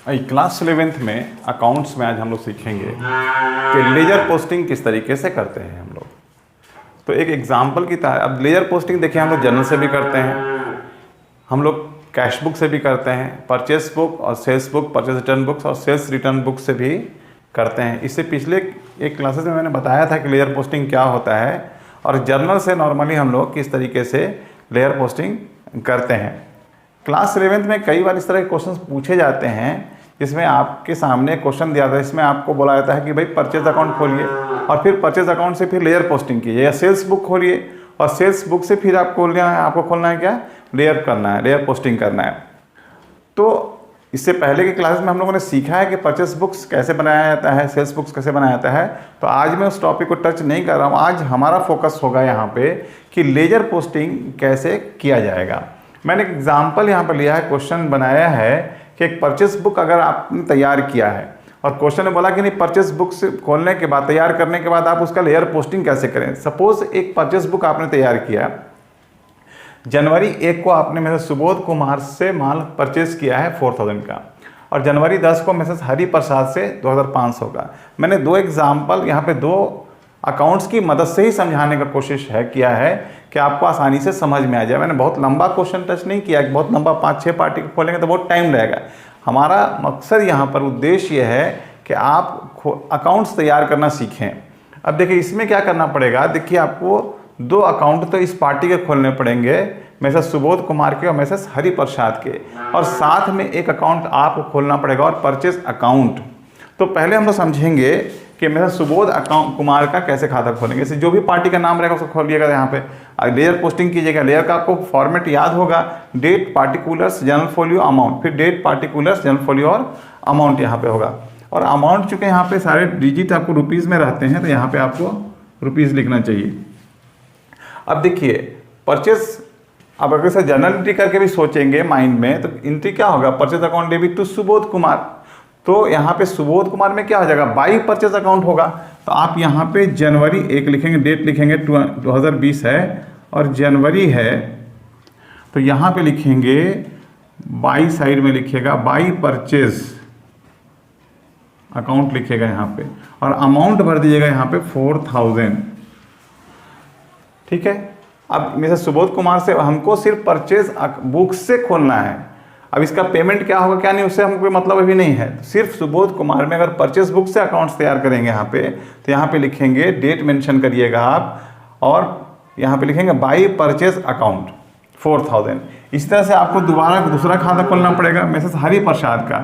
Class 11th में accounts में आज हम लोग सीखेंगे कि लेजर पोस्टिंग किस तरीके से करते हैं हम लोग। तो एक एग्जांपल की तरह अब लेजर पोस्टिंग देखिए, हम लोग जर्नल से भी करते हैं, हम लोग कैश बुक से भी करते हैं, परचेस बुक और sales book, purchase return books और सेल्स रिटर्न बुक से भी करते हैं। इससे पिछले एक क्लासेस में मैंने बताया था कि लेजर पोस्टिंग क्या होता है और जर्नल से नॉर्मली हम लोग किस तरीके से लेजर पोस्टिंग करते हैं। क्लास 11th में कई बार इस तरह के क्वेश्चन पूछे जाते हैं जिसमें आपके सामने क्वेश्चन दिया था, इसमें आपको बोला जाता है कि भाई परचेज अकाउंट खोलिए और फिर परचेज अकाउंट से फिर लेजर पोस्टिंग कीजिए, या सेल्स बुक खोलिए और सेल्स बुक से फिर आपको खोलना है क्या, लेजर करना है, लेजर पोस्टिंग करना है। तो इससे पहले के क्लास में हम लोगों ने सीखा है कि परचेस बुक्स कैसे बनाया जाता है, सेल्स बुक्स कैसे बनाया जाता है। तो आज मैं उस टॉपिक को टच नहीं कर रहा हूँ। आज हमारा फोकस होगा यहाँ पे कि लेजर पोस्टिंग कैसे किया जाएगा। मैंने एक एग्जाम्पल यहाँ पर लिया है, क्वेश्चन बनाया है कि एक परचेस बुक अगर आपने तैयार किया है और क्वेश्चन ने बोला कि नहीं परचेस बुक से खोलने के बाद, तैयार करने के बाद आप उसका लेजर पोस्टिंग कैसे करें। सपोज एक परचेस बुक आपने तैयार किया, जनवरी 1 को आपने मैसेज सुबोध कुमार से माल परचेज किया है 4000 का और जनवरी 10 को मैसेज हरि प्रसाद से 2500 का। मैंने दो एग्जाम्पल यहाँ पे दो अकाउंट्स की मदद से ही समझाने का कोशिश किया है कि आपको आसानी से समझ में आ जाए। मैंने बहुत लंबा क्वेश्चन टच नहीं किया, बहुत लंबा 5-6 पार्टी को खोलेंगे तो बहुत टाइम लगेगा। हमारा मकसद यहाँ पर उद्देश्य ये है कि आप अकाउंट्स तैयार करना सीखें। अब देखिए इसमें क्या करना पड़ेगा, देखिए आपको 2 अकाउंट तो इस पार्टी के खोलने पड़ेंगे, मैसेज सुबोध कुमार के और मैसेज हरि प्रसाद के, और साथ में एक अकाउंट आपको खोलना पड़ेगा और परचेज अकाउंट। तो पहले हम लोग समझेंगे कि मैसेज सुबोध कुमार का कैसे खाता खोलेंगे। जैसे जो भी पार्टी का नाम रहेगा उसको खोलिएगा, यहाँ पे लेयर पोस्टिंग कीजिएगा। लेयर का आपको फॉर्मेट याद होगा, date, particulars, journal folio, amount, फिर डेट, पार्टिकुलर्स, जनरल फोलियो और अमाउंट यहाँ पे होगा। और अमाउंट चूँकि यहाँ पे सारे डिजिट आपको रुपीज़ में रहते हैं तो यहाँ पे आपको रुपीज़ लिखना चाहिए। अब देखिए परचेस, अब अगर से जर्नल एंट्री करके भी सोचेंगे माइंड में तो एंट्री क्या होगा, purchase account debit to Subodh Kumar. तो यहाँ पे सुबोध कुमार में क्या हो जाएगा, बाई परचेज अकाउंट होगा। तो आप यहाँ पे जनवरी 1 लिखेंगे, डेट लिखेंगे 2020 है और जनवरी है, तो यहाँ पे लिखेंगे बाई, साइड में लिखिएगा बाई परचेज अकाउंट लिखिएगा यहाँ पे, और अमाउंट भर दीजिएगा यहाँ पे 4000। ठीक है। अब मिस्टर सुबोध कुमार से हमको सिर्फ परचेज बुक से खोलना है। अब इसका पेमेंट क्या होगा क्या नहीं, उससे हमको कोई मतलब अभी नहीं है। सिर्फ सुबोध कुमार में अगर परचेज बुक से अकाउंट्स तैयार करेंगे यहाँ पे, तो यहाँ पे लिखेंगे डेट मेंशन करिएगा आप, और यहाँ पे लिखेंगे बाई परचेज अकाउंट 4000। इस तरह से आपको दोबारा दूसरा खाता खोलना पड़ेगा मैसेज हरि प्रसाद का।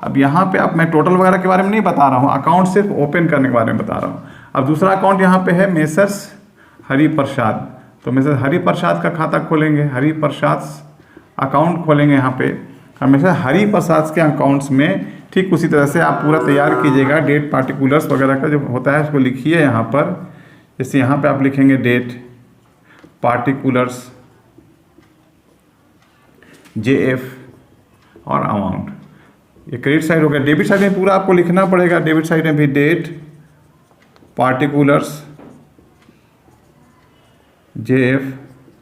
अब यहाँ पे अब मैं टोटल वगैरह के बारे में नहीं बता रहा हूँ, अकाउंट सिर्फ ओपन करने के बारे में बता रहा हूँ। अब दूसरा अकाउंट यहाँ पे है मैसेज हरि प्रसाद, तो मैसेज हरि प्रसाद का खाता खोलेंगे, हरि प्रसाद अकाउंट खोलेंगे यहाँ पे। और मैसेज हरि प्रसाद के अकाउंट्स में ठीक उसी तरह से आप पूरा तैयार कीजिएगा, डेट, पार्टिकुलर्स वगैरह का जो होता है उसको लिखिए यहाँ पर। जैसे यहाँ पे आप लिखेंगे डेट, पार्टिकुलर्स, JF और अमाउंट। ये क्रेडिट साइड हो गया। डेबिट साइड में पूरा आपको लिखना पड़ेगा, डेबिट साइड में भी डेट, पार्टिकुलर्स, JF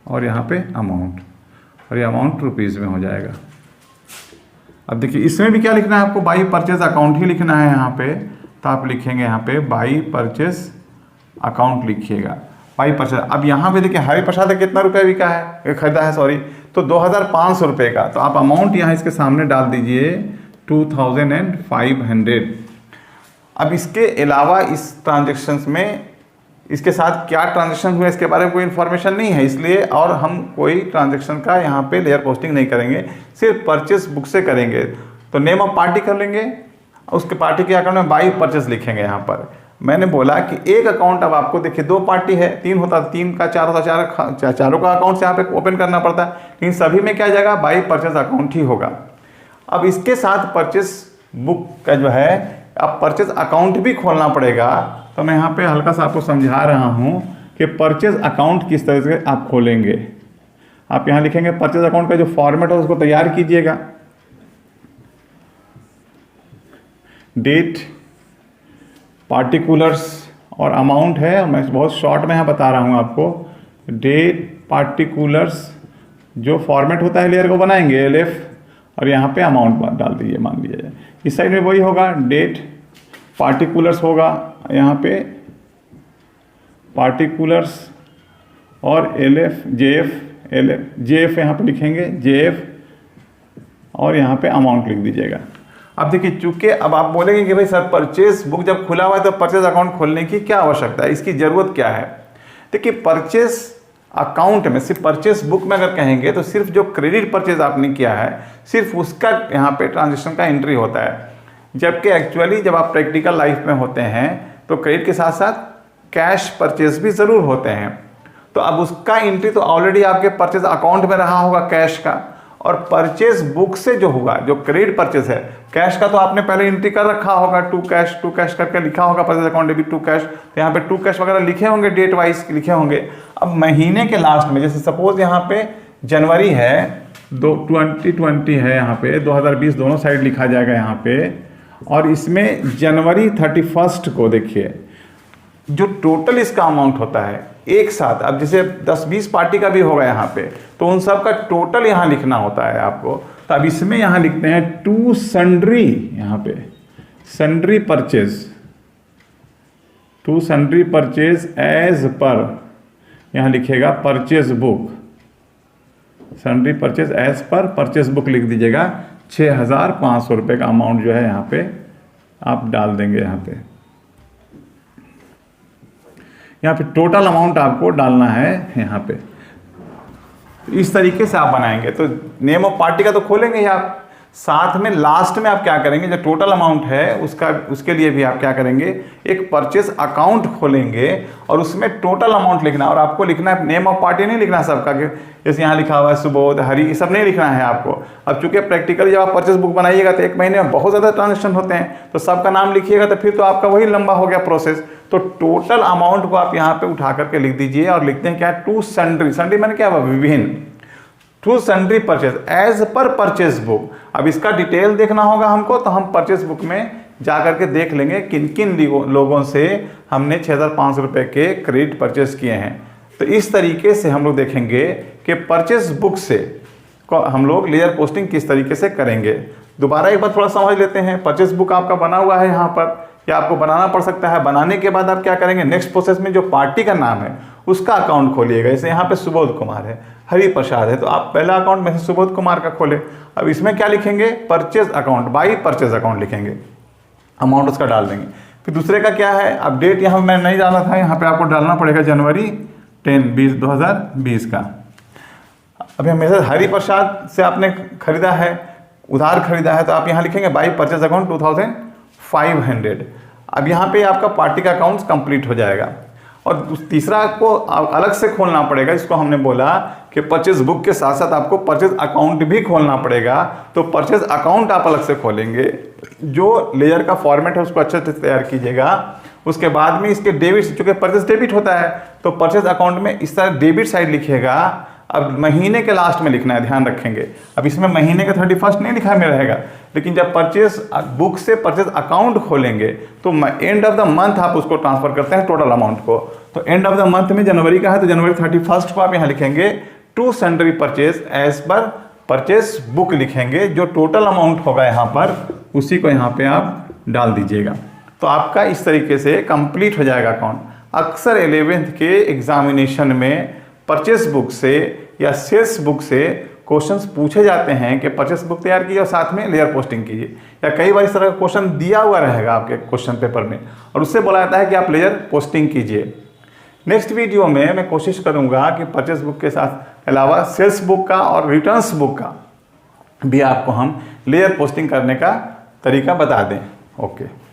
और यहाँ पे अमाउंट, और ये अमाउंट रुपीज़ में हो जाएगा। अब देखिए इसमें भी क्या लिखना है आपको, बाई परचेज अकाउंट ही लिखना है यहाँ पे। तो आप लिखेंगे यहाँ पे बाई परचेज अकाउंट लिखिएगा, बाई परचेज। अब यहाँ पे देखिए हरि प्रसाद का कितना रुपये बिका है, खरीदा है सॉरी, तो 2500 रुपये का। तो आप अमाउंट यहाँ इसके सामने डाल दीजिए 2500। अब इसके अलावा इस ट्रांजेक्शन्स में इसके साथ क्या ट्रांजैक्शन हुआ इसके बारे में कोई इन्फॉर्मेशन नहीं है, इसलिए और हम कोई ट्रांजैक्शन का यहाँ पे लेयर पोस्टिंग नहीं करेंगे, सिर्फ परचेस बुक से करेंगे। तो नेम ऑफ पार्टी कर लेंगे, उसके पार्टी के अकाउंट में बाई परचेस लिखेंगे यहाँ पर। मैंने बोला कि एक अकाउंट, अब आपको देखिए 2 पार्टी है, 3 होता, 3 का 4 होता, चारों का अकाउंट यहाँ पे ओपन करना पड़ता है, लेकिन सभी में क्या जाएगा, बाई परचेस अकाउंट ही होगा। अब इसके साथ परचेस बुक का जो है अब परचेज अकाउंट भी खोलना पड़ेगा। तो मैं यहाँ पे हल्का सा आपको समझा रहा हूँ कि परचेज अकाउंट किस तरह से आप खोलेंगे। आप यहाँ लिखेंगे परचेज अकाउंट का जो फॉर्मेट है उसको तैयार कीजिएगा, डेट, पार्टिकुलर्स और अमाउंट है। मैं बहुत शॉर्ट में यहाँ बता रहा हूँ आपको, डेट, पार्टिकुलर्स जो फॉर्मेट होता है लेयर को बनाएंगे LF, और यहाँ पे अमाउंट डाल दीजिए, मान लिया जाए। इस साइड में वही होगा, डेट, पार्टिकुलर्स होगा यहाँ पे, पार्टिकुलर्स और LF JF, LF JF यहाँ पे लिखेंगे, JF, और यहाँ पे अमाउंट लिख दीजिएगा। अब देखिए, चूंकि अब आप बोलेंगे कि भाई सर परचेज बुक जब खुला हुआ है तो परचेज अकाउंट खोलने की क्या आवश्यकता है, इसकी ज़रूरत क्या है। देखिए, परचेज अकाउंट में सिर्फ परचेज बुक में अगर कहेंगे तो सिर्फ जो क्रेडिट परचेज आपने किया है सिर्फ उसका यहाँ पे ट्रांजेक्शन का एंट्री होता है। जबकि एक्चुअली जब आप प्रैक्टिकल लाइफ में होते हैं तो क्रेडिट के साथ साथ कैश परचेज भी ज़रूर होते हैं। तो अब उसका एंट्री तो ऑलरेडी आपके परचेज अकाउंट में रहा होगा कैश का, और परचेज बुक से जो होगा, जो क्रेडिट परचेज है, कैश का तो आपने पहले एंट्री कर रखा होगा, टू कैश करके लिखा होगा purchase account debit to cash, तो यहाँ पे टू कैश वगैरह लिखे होंगे, डेट वाइज लिखे होंगे। अब महीने के लास्ट में, जैसे सपोज यहाँ पे जनवरी है, 2020 है, यहाँ पे 2020 दोनों साइड लिखा जाएगा यहाँ पे, और इसमें जनवरी 31 को देखिए जो टोटल इसका अमाउंट होता है एक साथ, अब जैसे 10-20 पार्टी का भी होगा यहाँ पे, तो उन सब का टोटल यहाँ लिखना होता है आपको। तो अब इसमें यहाँ लिखते हैं टू सन्ड्री, यहाँ पे sundry purchase, to sundry purchase as per, यहाँ लिखेगा purchase book, sundry purchase as per purchase book लिख दीजिएगा। 6,500 रुपये का अमाउंट जो है यहाँ पे आप डाल देंगे। यहाँ पे टोटल अमाउंट आपको डालना है यहाँ पे। इस तरीके से आप बनाएंगे तो नेम ऑफ पार्टी का तो खोलेंगे ही आप, साथ में लास्ट में आप क्या करेंगे, जो टोटल अमाउंट है उसके लिए भी आप क्या करेंगे, एक परचेज अकाउंट खोलेंगे और उसमें टोटल अमाउंट लिखना, और आपको लिखना है, नेम ऑफ पार्टी नहीं लिखना सबका, कि जैसे यहाँ लिखा हुआ है सुबोध, हरी, ये सब नहीं लिखना है आपको। अब चूंकि प्रैक्टिकली जब आप परचेज बुक बनाइएगा तो एक महीने में बहुत ज़्यादा ट्रांजेक्शन होते हैं, तो सबका नाम लिखिएगा तो फिर तो आपका वही लंबा हो गया प्रोसेस। तो टोटल अमाउंट को आप यहाँ पे उठा करके लिख दीजिए और लिखते हैं क्या, टू सन्ड्री, सन्ड्री मैंने क्या हुआ, विभिन्न, to sundry purchase as per purchase book. अब इसका डिटेल देखना होगा हमको, तो हम परचेज बुक में जा करके देख लेंगे किन किन लोगों से हमने 6,500 रुपये के क्रेडिट परचेज किए हैं। तो इस तरीके से हम लोग देखेंगे कि परचेज बुक से हम लोग लेजर पोस्टिंग किस तरीके से करेंगे। दोबारा एक बार थोड़ा समझ लेते हैं। परचेज बुक आपका बना हुआ है यहाँ पर, या आपको बनाना पड़ सकता है। बनाने के बाद आप क्या करेंगे, नेक्स्ट प्रोसेस में जो पार्टी का नाम है उसका अकाउंट खोलिएगा। जैसे यहाँ पे सुबोध कुमार है, हरि प्रसाद है, तो आप पहला अकाउंट में से सुबोध कुमार का खोले। अब इसमें क्या लिखेंगे, purchase account, by purchase account लिखेंगे, अमाउंट उसका डाल देंगे। फिर दूसरे का क्या है, अब डेट यहाँ मैं नहीं डाला था, यहाँ पे आपको डालना पड़ेगा जनवरी 10-20 का। अभी हमेशा हरि प्रसाद से आपने खरीदा है, उधार खरीदा है, तो आप यहाँ लिखेंगे बाई परचेज अकाउंट 2,500। अब यहाँ पे आपका पार्टी का अकाउंट कंप्लीट हो जाएगा। और तीसरा आपको अलग से खोलना पड़ेगा, इसको हमने बोला कि परचेज बुक के साथ साथ आपको परचेज अकाउंट भी खोलना पड़ेगा। तो परचेज अकाउंट आप अलग से खोलेंगे, जो लेजर का फॉर्मेट है उसको अच्छे से तैयार कीजिएगा। उसके बाद में इसके डेबिट, चूंकि परचेज डेबिट होता है तो परचेज अकाउंट में इस तरह डेबिट साइड लिखिएगा। अब महीने के लास्ट में लिखना है, ध्यान रखेंगे। अब इसमें महीने का 31 नहीं लिखा में रहेगा, लेकिन जब परचेज बुक से परचेज अकाउंट खोलेंगे तो एंड ऑफ द मंथ आप उसको ट्रांसफर करते हैं टोटल अमाउंट को। तो एंड ऑफ द मंथ में जनवरी का है तो जनवरी 31 को आप यहाँ लिखेंगे to sundry purchase as per purchase book लिखेंगे। जो टोटल अमाउंट होगा यहाँ पर उसी को यहाँ पे आप डाल दीजिएगा। तो आपका इस तरीके से कंप्लीट हो जाएगा अकाउंट। अक्सर 11th के एग्जामिनेशन में परचेस बुक से या सेल्स बुक से क्वेश्चंस पूछे जाते हैं कि परचेस बुक तैयार कीजिए और साथ में लेजर पोस्टिंग कीजिए, या कई बार इस तरह का क्वेश्चन दिया हुआ रहेगा आपके क्वेश्चन पेपर में और उससे बोला जाता है कि आप लेजर पोस्टिंग कीजिए। नेक्स्ट वीडियो में मैं कोशिश करूंगा कि परचेस बुक के साथ अलावा सेल्स बुक का और रिटर्न्स बुक का भी आपको हम लेजर पोस्टिंग करने का तरीका बता दें। ओके।